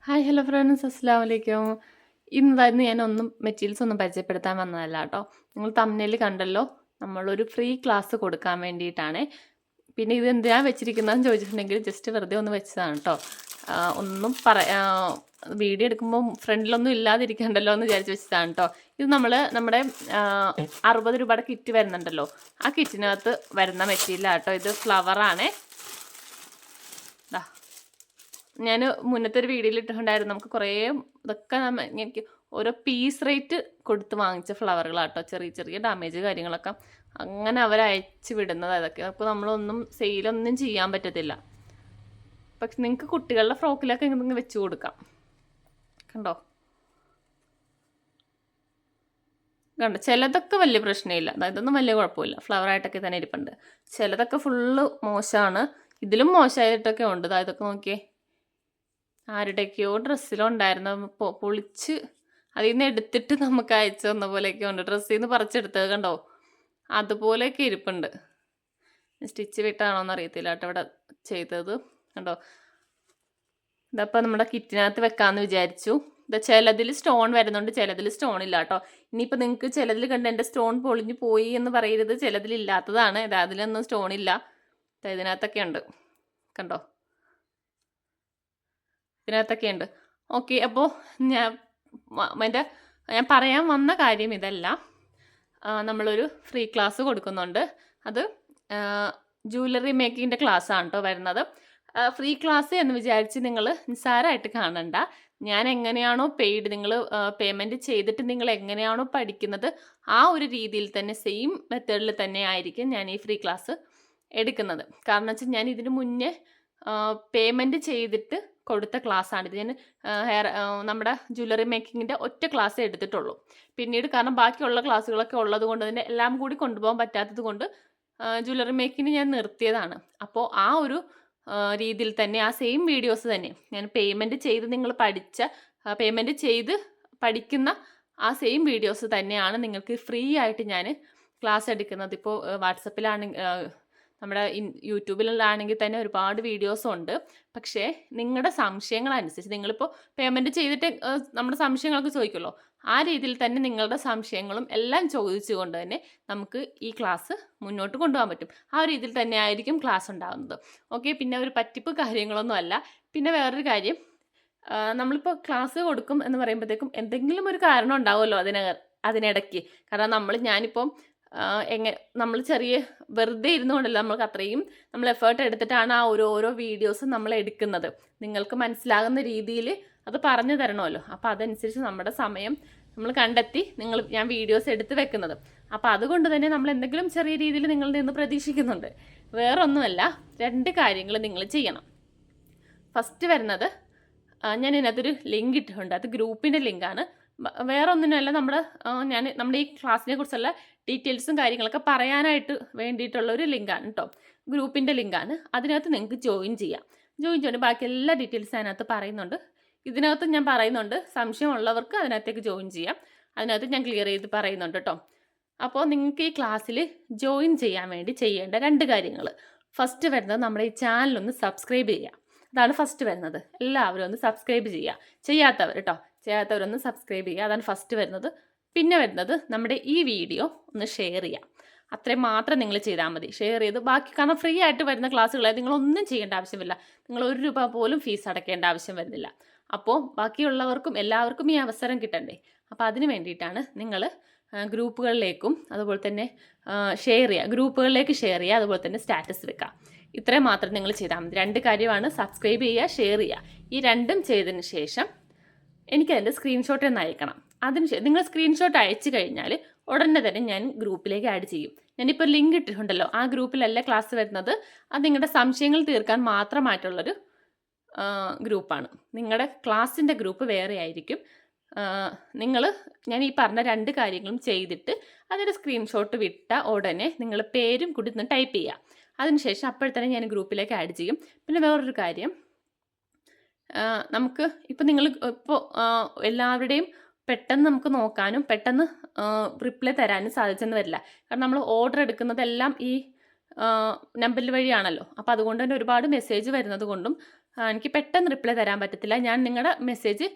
Hi hello friends, അസ്സലാമു അലൈക്കും. ഇന്ന് ഞാനൊന്നും മെറ്റീരിയൽസ് ഒന്നും പരിചയപ്പെടുത്താൻ വന്നതല്ല കേട്ടോ. നിങ്ങൾ തമ്മിൽ കണ്ടല്ലോ, നമ്മളൊരു ഫ്രീ ക്ലാസ് കൊടുക്കാൻ വേണ്ടിയിട്ടാണ്. പിന്നെ ഇത് എന്തിനാണ് വെച്ചിരിക്കുന്നതെന്ന് ചോദിച്ചിട്ടുണ്ടെങ്കിൽ ജസ്റ്റ് വെറുതെ ഒന്ന് വെച്ചതാണ് കേട്ടോ. ഒന്നും വീഡിയോ എടുക്കുമ്പോൾ ഫ്രണ്ടിലൊന്നും ഇല്ലാതിരിക്കണ്ടല്ലോ എന്ന് വിചാരിച്ച് വെച്ചതാണ് കേട്ടോ. ഇത് നമ്മുടെ 60 രൂപയുടെ കിറ്റ് വരുന്നുണ്ടല്ലോ, ആ കിറ്റിനകത്ത് വരുന്ന മെറ്റീരിയലാണ് കേട്ടോ. ഇത് ഫ്ലവറാണ്. ഞാൻ മുന്നത്തെ ഒരു വീഡിയോയിൽ ഇട്ടിട്ടുണ്ടായിരുന്നു. നമുക്ക് കുറേ ഇതൊക്കെ എനിക്ക് ഓരോ പീസ് റേറ്റ് കൊടുത്ത് വാങ്ങിച്ച ഫ്ലവറുകളാട്ടോ. ചെറിയ ചെറിയ ഡാമേജ് കാര്യങ്ങളൊക്കെ അങ്ങനെ അവരയച്ച് വിടുന്നത് അതൊക്കെ. അപ്പോൾ നമ്മളൊന്നും സെയിലൊന്നും ചെയ്യാൻ പറ്റത്തില്ല. പക്ഷെ നിങ്ങൾക്ക് കുട്ടികളുടെ ഫ്രോക്കിലൊക്കെ ഇങ്ങനെ വെച്ച് കൊടുക്കാം. കണ്ടോ കണ്ടോ, ചിലതൊക്കെ വലിയ പ്രശ്നമില്ല, ഇതൊന്നും വലിയ കുഴപ്പമില്ല, ഫ്ലവറായിട്ടൊക്കെ തന്നെ ഇരിപ്പുണ്ട്. ചിലതൊക്കെ ഫുള്ള് മോശമാണ്. ഇതിലും മോശമായിട്ടൊക്കെ ഉണ്ട്. ഇതൊക്കെ നോക്കിയേ, ആരുടെയൊക്കെയോ ഡ്രസ്സിലുണ്ടായിരുന്ന പൊളിച്ച് അതിൽ നിന്ന് എടുത്തിട്ട് നമുക്ക് അയച്ചു തന്ന പോലെയൊക്കെ ഉണ്ട്. ഡ്രസ്സിൽ നിന്ന് പറിച്ചെടുത്തത് കണ്ടോ, അതുപോലെയൊക്കെ ഇരിപ്പുണ്ട്. സ്റ്റിച്ച് വിട്ടാണോന്ന് അറിയത്തില്ല കേട്ടോ ഇവിടെ ചെയ്തത്. കണ്ടോ, ഇതപ്പോൾ നമ്മുടെ കിറ്റിനകത്ത് വെക്കാമെന്ന് വിചാരിച്ചു. ചിലതിൽ സ്റ്റോൺ വരുന്നുണ്ട്, ചിലതിൽ സ്റ്റോൺ ഇല്ല കേട്ടോ. ഇനിയിപ്പോൾ നിങ്ങൾക്ക് ചിലതിൽ കണ്ട് എൻ്റെ സ്റ്റോൺ പൊളിഞ്ഞു പോയി എന്ന് പറയരുത്. ചിലതിൽ ഇല്ലാത്തതാണ്. അതിലൊന്നും സ്റ്റോൺ ഇല്ല. ഇതിനകത്തൊക്കെ ഉണ്ട് കണ്ടോ, ഇതിനകത്തൊക്കെ ഉണ്ട്. ഓക്കെ, അപ്പോൾ ഞാൻ പറയാൻ വന്ന കാര്യം ഇതല്ല. നമ്മളൊരു ഫ്രീ ക്ലാസ് കൊടുക്കുന്നുണ്ട്. അത് ജ്വല്ലറി മേക്കിങ്ങിൻ്റെ ക്ലാസ്സാണ് കേട്ടോ വരുന്നത്. ഫ്രീ ക്ലാസ് എന്ന് വിചാരിച്ച് നിങ്ങൾ നിസ്സാരമായിട്ട് കാണണ്ട. ഞാൻ എങ്ങനെയാണോ നിങ്ങൾ പേയ്മെൻറ്റ് ചെയ്തിട്ട് നിങ്ങൾ എങ്ങനെയാണോ പഠിക്കുന്നത് ആ ഒരു രീതിയിൽ തന്നെ, സെയിം മെത്തേഡിൽ തന്നെ ആയിരിക്കും ഞാൻ ഈ ഫ്രീ ക്ലാസ് എടുക്കുന്നത്. കാരണം വെച്ചാൽ ഞാൻ ഇതിന് മുന്നേ പേയ്മെൻറ്റ് ചെയ്തിട്ട് കൊടുത്ത ക്ലാസ്സാണിത്. ഞാൻ നമ്മുടെ ജ്വല്ലറി മേക്കിങ്ങിൻ്റെ ഒറ്റ ക്ലാസ് എടുത്തിട്ടുള്ളൂ. പിന്നീട് കാരണം ബാക്കിയുള്ള ക്ലാസ്സുകളൊക്കെ ഉള്ളത് കൊണ്ട് തന്നെ എല്ലാം കൂടി കൊണ്ടുപോകാൻ പറ്റാത്തത് കൊണ്ട് ജ്വല്ലറി മേക്കിങ്ങിന് ഞാൻ നിർത്തിയതാണ്. അപ്പോൾ ആ ഒരു രീതിയിൽ തന്നെ, ആ സെയിം വീഡിയോസ് തന്നെ ഞാൻ പേയ്മെൻറ്റ് ചെയ്ത് പഠിക്കുന്ന ആ സെയിം വീഡിയോസ് തന്നെയാണ് നിങ്ങൾക്ക് ഫ്രീ ആയിട്ട് ഞാൻ ക്ലാസ് എടുക്കുന്നത്. ഇപ്പോൾ വാട്സപ്പിലാണെങ്കിൽ, നമ്മുടെ യൂട്യൂബിലാണെങ്കിൽ തന്നെ ഒരുപാട് വീഡിയോസ് ഉണ്ട്. പക്ഷേ നിങ്ങളുടെ സംശയങ്ങളനുസരിച്ച്, നിങ്ങളിപ്പോൾ പേയ്മെൻറ്റ് ചെയ്തിട്ട് നമ്മുടെ സംശയങ്ങളൊക്കെ ചോദിക്കുമല്ലോ, ആ രീതിയിൽ തന്നെ നിങ്ങളുടെ സംശയങ്ങളും എല്ലാം ചോദിച്ചുകൊണ്ട് തന്നെ നമുക്ക് ഈ ക്ലാസ് മുന്നോട്ട് കൊണ്ടുപോകാൻ പറ്റും. ആ ഒരു രീതിയിൽ തന്നെ ആയിരിക്കും ക്ലാസ് ഉണ്ടാകുന്നത്. ഓക്കെ, പിന്നെ ഒരു പറ്റിപ്പ് കാര്യങ്ങളൊന്നും അല്ല. പിന്നെ വേറൊരു കാര്യം, നമ്മളിപ്പോൾ ക്ലാസ് കൊടുക്കും എന്ന് പറയുമ്പോഴത്തേക്കും എന്തെങ്കിലും ഒരു കാരണം ഉണ്ടാവുമല്ലോ അതിനിടയ്ക്ക്. കാരണം ഞാനിപ്പം നമ്മൾ ചെറിയ വെറുതെ ഇരുന്നുകൊണ്ടല്ല, നമ്മൾക്ക് അത്രയും നമ്മൾ എഫേർട്ട് എടുത്തിട്ടാണ് ആ ഓരോ വീഡിയോസും നമ്മൾ എടുക്കുന്നത്. നിങ്ങൾക്ക് മനസ്സിലാകുന്ന രീതിയിൽ അത് പറഞ്ഞു തരണമല്ലോ. അപ്പോൾ അതനുസരിച്ച് നമ്മുടെ സമയം നമ്മൾ കണ്ടെത്തി ഞാൻ വീഡിയോസ് എടുത്ത് വെക്കുന്നത്. അപ്പോൾ അതുകൊണ്ട് തന്നെ നമ്മൾ എന്തെങ്കിലും ചെറിയ രീതിയിൽ നിങ്ങളിൽ നിന്ന് പ്രതീക്ഷിക്കുന്നുണ്ട്. വേറൊന്നുമല്ല, 2 കാര്യങ്ങൾ നിങ്ങൾ ചെയ്യണം. ഫസ്റ്റ് വരുന്നത്, ഞാൻ ഇതിനകത്തൊരു ലിങ്ക് ഇട്ടിട്ടുണ്ട്. അത് ഗ്രൂപ്പിൻ്റെ ലിങ്കാണ്. വേറെ ഒന്നിനുമല്ല, നമ്മുടെ ഈ ക്ലാസ്സിനെ കുറിച്ചുള്ള ഡീറ്റെയിൽസും കാര്യങ്ങളൊക്കെ പറയാനായിട്ട് വേണ്ടിയിട്ടുള്ള ഒരു ലിങ്കാണ് കേട്ടോ. ഗ്രൂപ്പിൻ്റെ ലിങ്കാണ്. അതിനകത്ത് നിങ്ങൾക്ക് ജോയിൻ ചെയ്യാൻ ബാക്കി എല്ലാ ഡീറ്റെയിൽസും അതിനകത്ത് പറയുന്നുണ്ട്. ഇതിനകത്ത് ഞാൻ പറയുന്നുണ്ട്, സംശയമുള്ളവർക്ക് അതിനകത്തേക്ക് ജോയിൻ ചെയ്യാം. അതിനകത്ത് ഞാൻ ക്ലിയർ ചെയ്ത് പറയുന്നുണ്ട് കേട്ടോ. അപ്പോൾ നിങ്ങൾക്ക് ഈ ക്ലാസ്സിൽ ജോയിൻ ചെയ്യാൻ വേണ്ടി ചെയ്യേണ്ട 2 കാര്യങ്ങൾ. ഫസ്റ്റ് വരുന്നത്, നമ്മുടെ ഈ ചാനലൊന്ന് സബ്സ്ക്രൈബ് ചെയ്യുക. അതാണ് ഫസ്റ്റ് വരുന്നത്. എല്ലാവരും ഒന്ന് സബ്സ്ക്രൈബ് ചെയ്യുക. ചെയ്യാത്തവരൊന്ന് സബ്സ്ക്രൈബ് ചെയ്യുക. അതാണ് ഫസ്റ്റ് വരുന്നത്. പിന്നെ വരുന്നത്, നമ്മുടെ ഈ വീഡിയോ ഒന്ന് ഷെയർ ചെയ്യുക. അത്രയും മാത്രം നിങ്ങൾ ചെയ്താൽ മതി. ഷെയർ ചെയ്ത് ബാക്കി, കാരണം ഫ്രീ ആയിട്ട് വരുന്ന ക്ലാസ്സുകളെ നിങ്ങളൊന്നും ചെയ്യേണ്ട ആവശ്യമില്ല. നിങ്ങൾ 1 രൂപ പോലും ഫീസ് അടയ്ക്കേണ്ട ആവശ്യം വരുന്നില്ല. അപ്പോൾ ബാക്കിയുള്ളവർക്കും എല്ലാവർക്കും ഈ അവസരം കിട്ടണ്ടേ. അപ്പോൾ അതിന് വേണ്ടിയിട്ടാണ് നിങ്ങൾ ഗ്രൂപ്പുകളിലേക്കും അതുപോലെ തന്നെ ഗ്രൂപ്പുകളിലേക്ക് ഷെയർ ചെയ്യുക, അതുപോലെ തന്നെ സ്റ്റാറ്റസ് വെക്കുക. ഇത്രയും മാത്രം നിങ്ങൾ ചെയ്താൽ മതി. 2 കാര്യമാണ്, സബ്സ്ക്രൈബ് ചെയ്യുക, ഷെയർ ചെയ്യുക. ഈ 2ഉം ചെയ്തതിന് ശേഷം എനിക്കതിൻ്റെ സ്ക്രീൻഷോട്ട് ഒന്ന് അയക്കണം. നിങ്ങൾ സ്ക്രീൻഷോട്ട് അയച്ചു കഴിഞ്ഞാൽ ഉടനെ തന്നെ ഞാൻ ഗ്രൂപ്പിലേക്ക് ആഡ് ചെയ്യും. ഞാനിപ്പോൾ ലിങ്ക് ഇട്ടിട്ടുണ്ടല്ലോ, ആ ഗ്രൂപ്പിലല്ല ക്ലാസ് വരുന്നത്. അത് നിങ്ങളുടെ സംശയങ്ങൾ തീർക്കാൻ മാത്രമായിട്ടുള്ളൊരു ഗ്രൂപ്പാണ്. നിങ്ങളുടെ ക്ലാസ്സിൻ്റെ ഗ്രൂപ്പ് വേറെ ആയിരിക്കും. ഞാൻ ഈ പറഞ്ഞ 2 കാര്യങ്ങളും ചെയ്തിട്ട് അതിൻ്റെ സ്ക്രീൻഷോട്ട് വിട്ട ഉടനെ നിങ്ങൾ പേരും കൂടി ഒന്ന് ടൈപ്പ് ചെയ്യുക. അതിനുശേഷം അപ്പോഴത്തന്നെ ഞാൻ ഗ്രൂപ്പിലേക്ക് ആഡ് ചെയ്യും. പിന്നെ വേറൊരു കാര്യം, നമുക്ക് ഇപ്പോൾ എല്ലാവരുടെയും പെട്ടെന്ന് നമുക്ക് നോക്കാനും പെട്ടെന്ന് റിപ്ലൈ തരാനും സാധിച്ചെന്ന് വരില്ല. കാരണം നമ്മൾ ഓർഡർ എടുക്കുന്നതെല്ലാം ഈ നമ്പർ വഴിയാണല്ലോ. അപ്പോൾ അതുകൊണ്ട് തന്നെ ഒരുപാട് മെസ്സേജ് വരുന്നത് കൊണ്ടും എനിക്ക് പെട്ടെന്ന് റിപ്ലൈ തരാൻ പറ്റത്തില്ല. ഞാൻ നിങ്ങളുടെ മെസ്സേജ്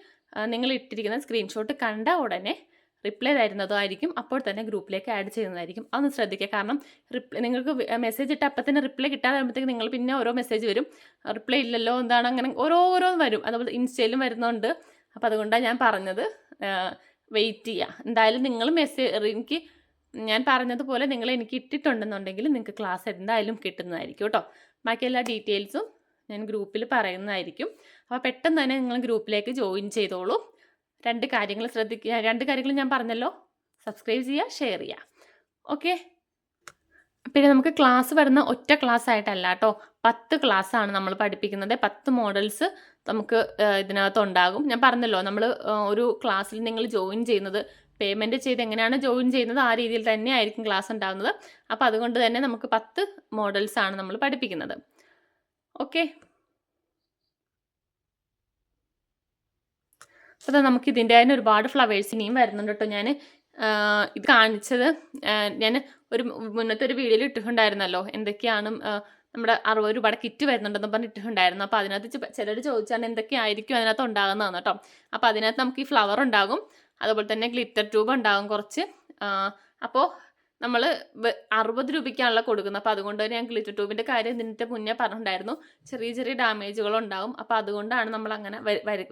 നിങ്ങൾ ഇട്ടിരിക്കുന്ന സ്ക്രീൻഷോട്ട് കണ്ട ഉടനെ റിപ്ലൈ തരുന്നതായിരിക്കും. അപ്പോൾ തന്നെ ഗ്രൂപ്പിലേക്ക് ആഡ് ചെയ്യുന്നതായിരിക്കും. അതൊന്ന് ശ്രദ്ധിക്കുക. കാരണം നിങ്ങൾക്ക് മെസ്സേജ് ഇട്ട് അപ്പം തന്നെ റിപ്ലൈ കിട്ടാതെ വരുമ്പോഴത്തേക്ക് നിങ്ങൾ പിന്നെ ഓരോ മെസ്സേജ് വരും, റിപ്ലൈ ഇല്ലല്ലോ എന്താണ്, അങ്ങനെ ഓരോന്ന് വരും. അതുപോലെ ഇൻസ്റ്റയിലും വരുന്നുണ്ട്. അപ്പോൾ അതുകൊണ്ടാണ് ഞാൻ പറഞ്ഞത് വെയിറ്റ് ചെയ്യുക. എന്തായാലും നിങ്ങൾ എനിക്ക് ഞാൻ പറഞ്ഞതുപോലെ നിങ്ങൾ എനിക്ക് ഇട്ടിട്ടുണ്ടെന്നുണ്ടെങ്കിൽ നിങ്ങൾക്ക് ക്ലാസ് എന്തായാലും കിട്ടുന്നതായിരിക്കും കേട്ടോ. ബാക്കി എല്ലാ ഡീറ്റെയിൽസും ഞാൻ ഗ്രൂപ്പിൽ പറയുന്നതായിരിക്കും. അപ്പോൾ പെട്ടെന്ന് തന്നെ നിങ്ങൾ ഗ്രൂപ്പിലേക്ക് ജോയിൻ ചെയ്തോളൂ. 2 കാര്യങ്ങൾ ശ്രദ്ധിക്കുക. 2 കാര്യങ്ങൾ ഞാൻ പറഞ്ഞല്ലോ, സബ്സ്ക്രൈബ് ചെയ്യുക, ഷെയർ ചെയ്യുക. ഓക്കെ. പിന്നെ നമുക്ക് ക്ലാസ് വരുന്ന ഒറ്റ ക്ലാസ് ആയിട്ടല്ല കേട്ടോ, 10 ക്ലാസ്സാണ് നമ്മൾ പഠിപ്പിക്കുന്നത്. 10 മോഡൽസ് നമുക്ക് ഇതിനകത്ത് ഉണ്ടാകും. ഞാൻ പറഞ്ഞല്ലോ, നമ്മൾ ഒരു ക്ലാസ്സിൽ നിങ്ങൾ ജോയിൻ ചെയ്യുന്നത് പേയ്മെൻറ്റ് ചെയ്ത് എങ്ങനെയാണ് ജോയിൻ ചെയ്യുന്നത് ആ രീതിയിൽ തന്നെ ആയിരിക്കും ക്ലാസ് ഉണ്ടാകുന്നത്. അപ്പോൾ അതുകൊണ്ട് തന്നെ നമുക്ക് 10 മോഡൽസാണ് നമ്മൾ പഠിപ്പിക്കുന്നത്. ഓക്കെ. അപ്പോൾ നമുക്ക് ഇതിൻ്റെ തന്നെ ഒരുപാട് ഫ്ലവേഴ്സ് ഇനിയും വരുന്നുണ്ട് കേട്ടോ. ഞാൻ ഇത് കാണിച്ചത് ഞാൻ മുന്നത്തെ ഒരു വീഡിയോയിൽ ഇട്ടിട്ടുണ്ടായിരുന്നല്ലോ, എന്തൊക്കെയാണ് നമ്മുടെ 60 രൂപയുടെ കിറ്റ് വരുന്നുണ്ടെന്ന് പറഞ്ഞ് ഇട്ടിട്ടുണ്ടായിരുന്നു. അപ്പോൾ അതിനകത്ത് ചിലർ ചോദിച്ചാണ് എന്തൊക്കെയായിരിക്കും അതിനകത്ത് ഉണ്ടാകുന്നതെന്ന് കേട്ടോ. അപ്പോൾ അതിനകത്ത് നമുക്ക് ഈ ഫ്ലവർ ഉണ്ടാകും, അതുപോലെ തന്നെ ഗ്ലിറ്റർ ട്യൂബ് ഉണ്ടാകും കുറച്ച്. അപ്പോൾ നമ്മൾ 60 രൂപയ്ക്കാണല്ലോ കൊടുക്കുന്നത്. അപ്പോൾ അതുകൊണ്ട് തന്നെ ഞാൻ ഗ്ലിറ്റർ ട്യൂബിൻ്റെ കാര്യം ഇതിൻ്റെ മുന്നേ പറഞ്ഞിട്ടുണ്ടായിരുന്നു, ചെറിയ ഡാമേജുകളുണ്ടാകും. അപ്പോൾ അതുകൊണ്ടാണ് നമ്മൾ അങ്ങനെ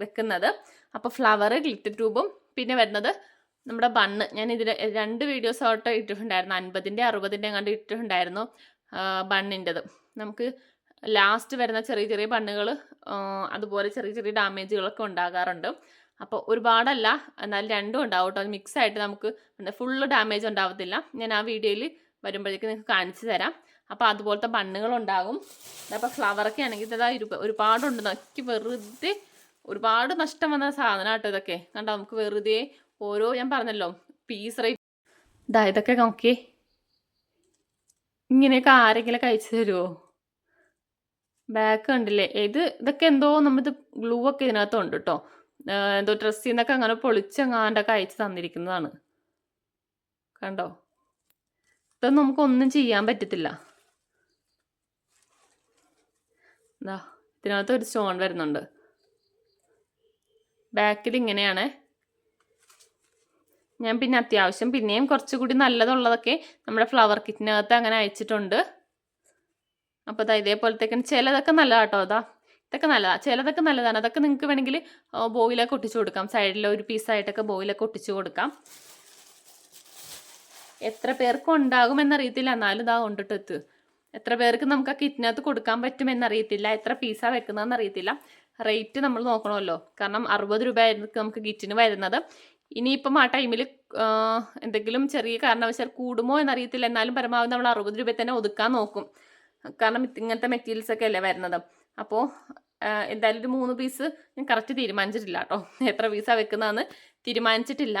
വെക്കുന്നത്. അപ്പോൾ ഫ്ലവർ, ഗ്ലിറ്റർ ട്യൂബും പിന്നെ വരുന്നത് നമ്മുടെ ബണ്ണ്. ഞാൻ ഇതിൽ 2 വീഡിയോസ് ആയിട്ട് ഇട്ടിട്ടുണ്ടായിരുന്നു, 50ൻ്റെ 60ൻ്റെ കണ്ട് ഇട്ടിട്ടുണ്ടായിരുന്നു ബണ്ണിൻ്റെത്. നമുക്ക് ലാസ്റ്റ് വരുന്ന ചെറിയ ബണ്ണുകൾ അതുപോലെ ചെറിയ ഡാമേജുകളൊക്കെ ഉണ്ടാകാറുണ്ട്. അപ്പോൾ ഒരുപാടല്ല, എന്നാലും 2ഉം ഉണ്ടാവും കേട്ടോ. അത് മിക്സ് ആയിട്ട് നമുക്ക് ഫുള്ള് ഡാമേജ് ഉണ്ടാവത്തില്ല. ഞാൻ ആ വീഡിയോയിൽ വരുമ്പോഴേക്ക് നിങ്ങൾക്ക് കാണിച്ചു തരാം. അപ്പോൾ അതുപോലത്തെ ബണ്ണുകളുണ്ടാകും. അപ്പോൾ ഫ്ലവറൊക്കെ ആണെങ്കിൽ ഇതാ ഒരുപാടുണ്ട്. എനിക്ക് വെറുതെ ഒരുപാട് നഷ്ടം വന്ന സാധനം കേട്ടോ ഇതൊക്കെ. കണ്ടോ, നമുക്ക് വെറുതെ ഓരോ, ഞാൻ പറഞ്ഞല്ലോ പീസ് റേറ്റ് ഇതൊക്കെ നോക്കിയേ. ഇങ്ങനെയൊക്കെ ആരെങ്കിലും കഴിച്ചു തരുമോ? ബാക്ക് കണ്ടില്ലേ, ഇതൊക്കെ എന്തോ നമ്മളിത് ഗ്ലൂ ഒക്കെ ഇതിനകത്തുണ്ട് കേട്ടോ. എന്തോ ഡ്രസ്സിൽ നിന്നൊക്കെ അങ്ങനെ പൊളിച്ചെങ്ങാണ്ടൊക്കെ അയച്ചു തന്നിരിക്കുന്നതാണ്. കണ്ടോ, ഇതൊന്നും നമുക്കൊന്നും ചെയ്യാൻ പറ്റത്തില്ല. ഇതിനകത്ത് ഒരു സ്റ്റോൺ വരുന്നുണ്ട്. ബാക്കിൽ ഇങ്ങനെയാണ്. ഞാൻ പിന്നെ അത്യാവശ്യം പിന്നെയും കുറച്ചുകൂടി നല്ലതുള്ളതൊക്കെ നമ്മുടെ ഫ്ലവർ കിറ്റിനകത്ത് അങ്ങനെ അയച്ചിട്ടുണ്ട്. അപ്പോൾ ഇതേപോലത്തേക്ക് ചിലതൊക്കെ നല്ലതാട്ടോ. ഇതൊക്കെ നല്ലതാണ്, ചിലതൊക്കെ നല്ലതാണ്. അതൊക്കെ നിങ്ങൾക്ക് വേണമെങ്കിൽ ബോയിലൊക്കെ ഒട്ടിച്ചു കൊടുക്കാം. സൈഡിൽ ഒരു പീസായിട്ടൊക്കെ ബോയിലൊക്കെ ഒട്ടിച്ചു കൊടുക്കാം. എത്ര പേർക്ക് ഉണ്ടാകുമെന്നറിയത്തില്ല, എന്നാലും കൊണ്ടിട്ട് എത്ര പേർക്ക് നമുക്ക് ആ കിറ്റിനകത്ത് കൊടുക്കാൻ പറ്റുമെന്നറിയത്തില്ല. എത്ര പീസാണ് വെക്കുന്നതെന്ന് അറിയത്തില്ല. റേറ്റ് നമ്മൾ നോക്കണമല്ലോ, കാരണം 60 രൂപയായിരിക്കും നമുക്ക് കിറ്റിന് വരുന്നത്. ഇനിയിപ്പം ആ ടൈമിൽ എന്തെങ്കിലും ചെറിയ കാരണവശാൽ കൂടുമോ എന്നറിയത്തില്ല. എന്നാലും പരമാവധി നമ്മൾ 60 രൂപയിൽ തന്നെ ഒതുക്കാൻ നോക്കും. കാരണം ഇങ്ങനത്തെ മെറ്റീരിയൽസൊക്കെ അല്ലേ വരുന്നത്. അപ്പോൾ എന്തായാലും ഒരു 3 പീസ് ഞാൻ കറക്റ്റ് തീരുമാനിച്ചിട്ടില്ല കേട്ടോ, എത്ര പീസാണ് വെക്കുന്നതെന്ന് തീരുമാനിച്ചിട്ടില്ല.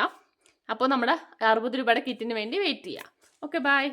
അപ്പോൾ നമ്മുടെ 60 രൂപയുടെ കിറ്റിന് വേണ്ടി വെയിറ്റ് ചെയ്യാം. Okay, by.